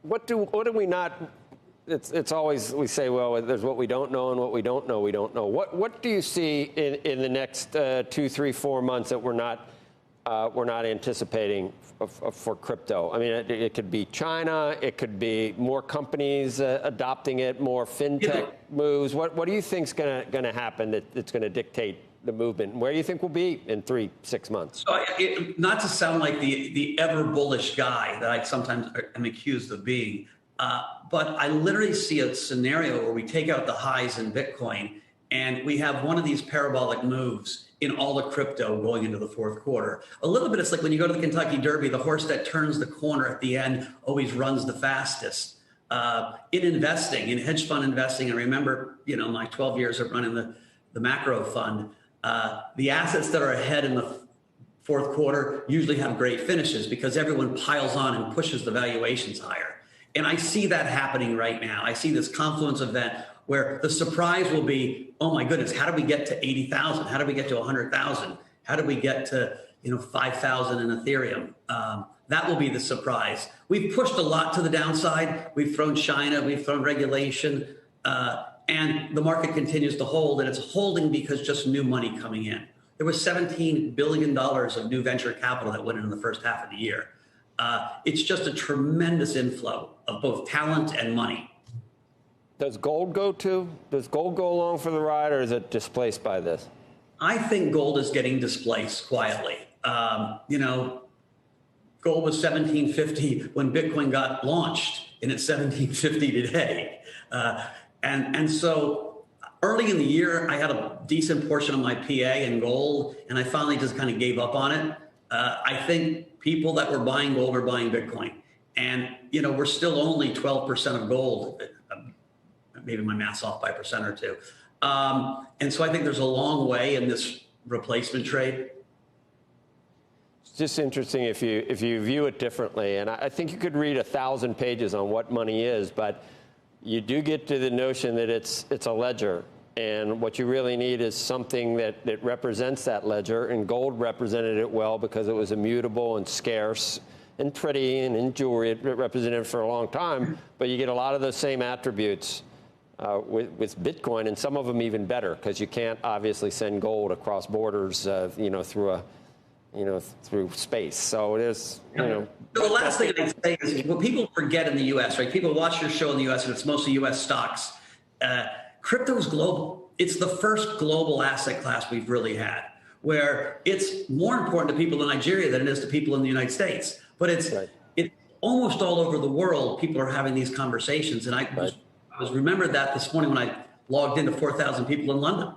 what do we not? It's always we say, well, there's what we don't know and what we don't know. We don't know. What do you see in the next 2, 3, 4 months that we're not anticipating for crypto? I mean, it could be China. It could be more companies adopting it, more fintech moves. What do you think's going to happen that's going to dictate the movement? Where do you think we'll be in 3, 6 months? So, not to sound like the ever bullish guy that I sometimes am accused of being, but I literally see a scenario where we take out the highs in Bitcoin and we have one of these parabolic moves in all the crypto going into the fourth quarter. A little bit, it's like when you go to the Kentucky Derby, the horse that turns the corner at the end always runs the fastest. In investing, in hedge fund investing, and remember, my 12 years of running the macro fund, the assets that are ahead in the fourth quarter usually have great finishes because everyone piles on and pushes the valuations higher. And I see that happening right now. I see this confluence event where the surprise will be, oh my goodness, how do we get to 80,000? How do we get to 100,000? How do we get to 5,000 in Ethereum? That will be the surprise. We've pushed a lot to the downside. We've thrown China, we've thrown regulation, and the market continues to hold, and it's holding because just new money coming in. There was $17 billion of new venture capital that went in the first half of the year. It's just a tremendous inflow of both talent and money. Does gold go along for the ride, or is it displaced by this? I think gold is getting displaced quietly. Gold was $1,750 when Bitcoin got launched, and it's $1,750 today. And so early in the year, I had a decent portion of my PA in gold, and I finally just kind of gave up on it. I think people that were buying gold are buying Bitcoin. And, we're still only 12% of gold. Maybe my math's off by 1% or 2. And so I think there's a long way in this replacement trade. It's just interesting if you view it differently. And I think you could read 1,000 pages on what money is, but you do get to the notion that it's a ledger. And what you really need is something that represents that ledger. And gold represented it well because it was immutable and scarce and pretty and in jewelry. It represented it for a long time. But you get a lot of those same attributes with Bitcoin, and some of them even better because you can't obviously send gold across borders, through space. So it is, The last thing I'd say is what people forget in the U.S., right? People watch your show in the U.S. and it's mostly U.S. stocks. Crypto is global. It's the first global asset class we've really had, where it's more important to people in Nigeria than it is to people in the United States. But it's almost all over the world. People are having these conversations, and I was remembered that this morning when I logged into 4,000 people in London.